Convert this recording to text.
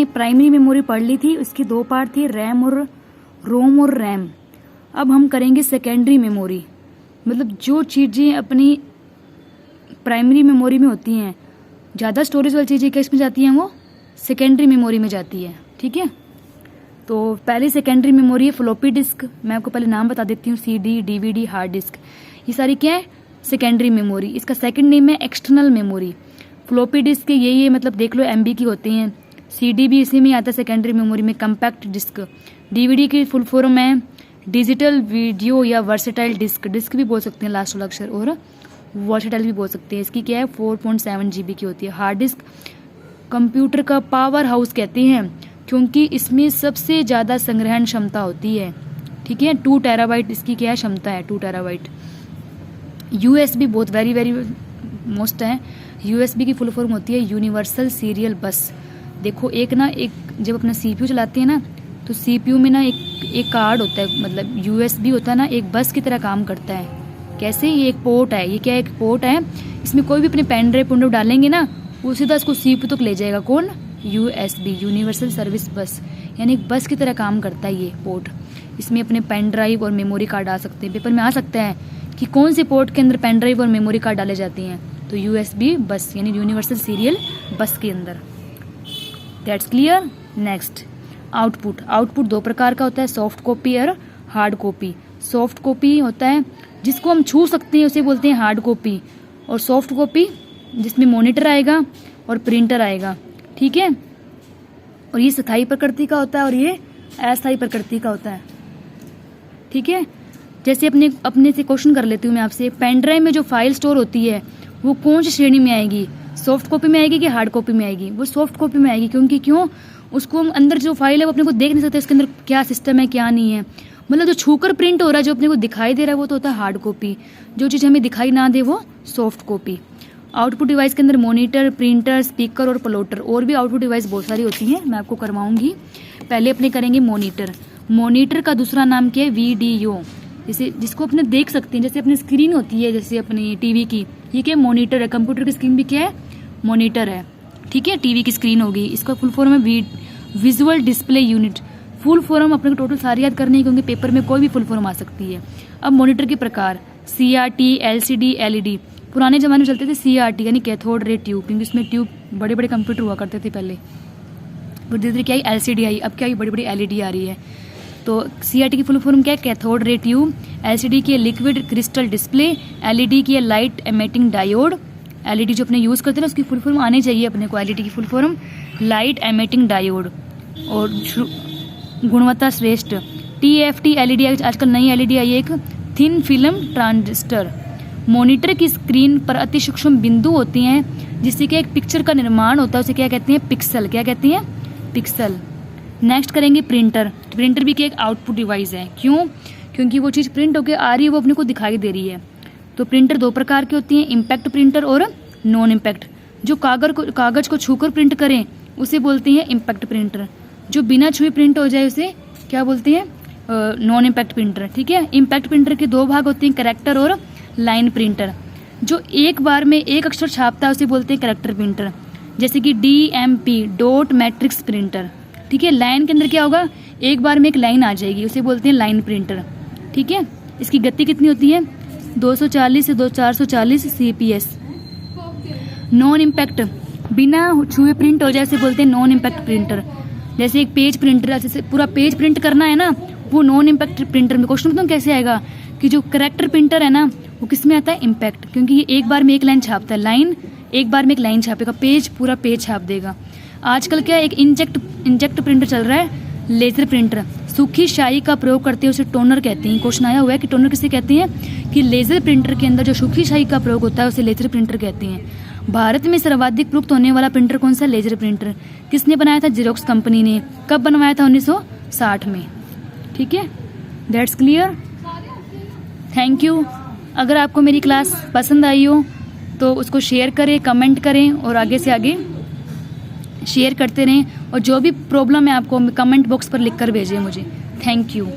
हमने primary memory पढ़ ली थी, उसकी दो पार्ट थी, रैम और रोम और रैम। अब हम करेंगे सेकेंडरी मेमोरी, मतलब जो चीज़ें अपनी प्राइमरी मेमोरी में होती हैं, ज़्यादा स्टोरेज वाली चीज़ें किस में जाती हैं, वो सेकेंडरी मेमोरी में जाती है। ठीक है, तो पहली सेकेंडरी मेमोरी है फ्लॉपी डिस्क। मैं आपको पहले नाम बता देती हूँ, CD, DVD, हार्ड डिस्क, ये सारी क्या है, सेकेंडरी मेमोरी। इसका सेकंड नेम है एक्सटर्नल मेमोरी। फ्लॉपी डिस्क के ये मतलब देख लो MB की होती हैं। CD भी इसी में आता है सेकेंडरी मेमोरी में, कम्पैक्ट डिस्क। DVD की फुल फॉर्म है डिजिटल वीडियो या वर्सेटाइल डिस्क, डिस्क भी बोल सकते हैं लास्ट वाला अक्षर, और वर्सेटाइल भी बोल सकते हैं। इसकी क्या है 4.7 GB की होती है। हार्ड डिस्क कंप्यूटर का पावर हाउस कहते हैं, क्योंकि इसमें सबसे ज़्यादा संग्रहण क्षमता होती है। ठीक है, 2 टेराबाइट इसकी क्या है क्षमता है, 2 टेराबाइट। USB बहुत वेरी मोस्ट है। USB की फुल फॉर्म होती है यूनिवर्सल सीरियल बस। देखो एक जब अपना CPU चलाते हैं ना, तो CPU में ना एक कार्ड होता है, मतलब USB होता है ना, एक बस की तरह काम करता है। कैसे, ये एक पोर्ट है, ये क्या है, एक पोर्ट है, इसमें कोई भी अपने पेन ड्राइव डालेंगे ना, वो सीधा इसको CPU तक ले जाएगा। कौन, USB, यूनिवर्सल सर्विस बस, यानी एक बस की तरह काम करता है ये पोर्ट। इसमें अपने पेन ड्राइव और मेमोरी कार्ड डाल सकते हैं। पेपर में आ सकता है कि कौन से पोर्ट के अंदर पेन ड्राइव और मेमोरी कार्ड डाले जाती हैं, तो USB बस यानी यूनिवर्सल सीरियल बस के अंदर। That's clear. नेक्स्ट, आउटपुट 2 प्रकार का होता है, सॉफ्ट कॉपी और हार्ड कॉपी। सॉफ्ट कॉपी होता है जिसको हम छू सकते हैं, उसे बोलते हैं हार्ड कॉपी, और सॉफ्ट कॉपी जिसमें मॉनिटर आएगा और प्रिंटर आएगा। ठीक है, और ये स्थायी प्रकृति का होता है और ये अस्थायी प्रकृति का होता है। ठीक है, जैसे अपने से क्वेश्चन कर लेती हूँ मैं आपसे, पेन ड्राइव में जो फाइल स्टोर होती है वो कौन सी श्रेणी में आएगी, सॉफ्ट कॉपी में आएगी कि हार्ड कॉपी में आएगी? वो सॉफ्ट कॉपी में आएगी, क्योंकि क्यों, उसको हम अंदर जो फाइल है वो अपने को देख नहीं सकते, इसके अंदर क्या सिस्टम है क्या नहीं है। मतलब जो छूकर प्रिंट हो रहा है, जो अपने को दिखाई दे रहा है, वो तो होता है हार्ड कॉपी। जो चीज़ हमें दिखाई ना दे वो सॉफ्ट कॉपी। आउटपुट डिवाइस के अंदर मॉनिटर, प्रिंटर, स्पीकर और प्लॉटर, और भी आउटपुट डिवाइस बहुत सारी होती हैं, मैं आपको करवाऊंगी। पहले अपने करेंगे मॉनिटर। मॉनिटर का दूसरा नाम क्या है, VDO, जैसे जिसको अपने देख सकते हैं, जैसे अपनी स्क्रीन होती है, जैसे अपनी टीवी की, ये क्या मॉनिटर है। कंप्यूटर की स्क्रीन भी क्या है, मॉनिटर है। ठीक है, टीवी की स्क्रीन होगी, इसका फुल फॉर्म है visual display unit. Full form अपने को टोटल सारी याद करनी है, क्योंकि पेपर में कोई भी फुल फॉर्म आ सकती है। अब मॉनिटर के प्रकार, CRT, LCD, LED। पुराने जमाने में चलते थे CRT यानी कैथोड रे ट्यूब, क्योंकि उसमें ट्यूब बड़े बड़े कंप्यूटर हुआ करते थे पहले। फिर धीरे धीरे क्या आई, LCD आई, अब क्या आई, बड़ी बड़ी LED आ रही है। तो CRT की फुल फॉर्म क्या है, कैथोड रे ट्यूब। LCD की है लिक्विड क्रिस्टल डिस्प्ले। LED की है लाइट एमिटिंग डायोड। LED जो अपने यूज़ करते हैं ना, उसकी फुल फॉर्म आनी चाहिए अपने को, LED की full form light emitting diode. और गुणवत्ता श्रेष्ठ TFT LED, आजकल नई LED आई है एक, थिन फिल्म ट्रांजिस्टर। मॉनिटर की स्क्रीन पर अति सूक्ष्म बिंदु होती हैं, जिससे कि एक पिक्चर का निर्माण होता है, उसे क्या कहते हैं, पिक्सल। क्या कहते हैं, पिक्सल। नेक्स्ट करेंगे प्रिंटर। प्रिंटर भी क्या एक आउटपुट डिवाइस है। क्यों, क्योंकि वो चीज़ प्रिंट होकर आ रही है, वो अपने को दिखाई दे रही है। तो प्रिंटर 2 प्रकार की होती हैं, इम्पैक्ट प्रिंटर और नॉन इम्पैक्ट। जो कागज को छूकर प्रिंट करें उसे बोलते हैं इम्पैक्ट प्रिंटर। जो बिना छुए प्रिंट हो जाए उसे क्या बोलते हैं, नॉन इम्पैक्ट प्रिंटर। ठीक है, इम्पैक्ट प्रिंटर के 2 भाग होते हैं, कैरेक्टर और लाइन प्रिंटर। जो एक बार में एक अक्षर छापता है उसे बोलते हैं कैरेक्टर प्रिंटर, जैसे कि DMP, डॉट मैट्रिक्स प्रिंटर। ठीक है, लाइन के अंदर क्या होगा, एक बार में एक लाइन आ जाएगी, उसे बोलते हैं लाइन प्रिंटर। ठीक है, इसकी गति कितनी होती है, 240 से 440 CPS। नॉन इम्पैक्ट, बिना छुए प्रिंट हो जाए उसे बोलते हैं नॉन इम्पैक्ट प्रिंटर। जैसे एक पेज प्रिंटर, जैसे पूरा पेज प्रिंट करना है ना, वो नॉन इम्पैक्ट प्रिंटर में। क्वेश्चन तो कैसे आएगा कि जो कैरेक्टर प्रिंटर है ना, वो किस में आता है, इम्पैक्ट, क्योंकि ये एक बार में एक लाइन छापता है। लाइन एक बार में एक लाइन छापेगा, पेज पूरा पेज छाप देगा। आजकल क्या एक इंजेक्ट प्रिंटर चल रहा है, लेजर प्रिंटर। सूखी स्याही का प्रयोग करते हैं, उसे टोनर कहते हैं। क्वेश्चन आया हुआ है कि टोनर किसे कहते हैं, कि लेजर प्रिंटर के अंदर जो सूखी स्याही का प्रयोग होता है उसे लेजर प्रिंटर कहते हैं। भारत में सर्वाधिक प्रयुक्त होने वाला प्रिंटर कौन सा, लेजर प्रिंटर। किसने बनाया था, जेरोक्स कंपनी ने। कब बनवाया था, 1960 में। ठीक है, दैट्स क्लियर। Thank you. अगर आपको मेरी क्लास पसंद आई हो तो उसको शेयर करें, कमेंट करें और आगे से आगे शेयर करते रहें। और जो भी प्रॉब्लम है आपको कमेंट बॉक्स पर लिख कर भेजें मुझे। Thank you.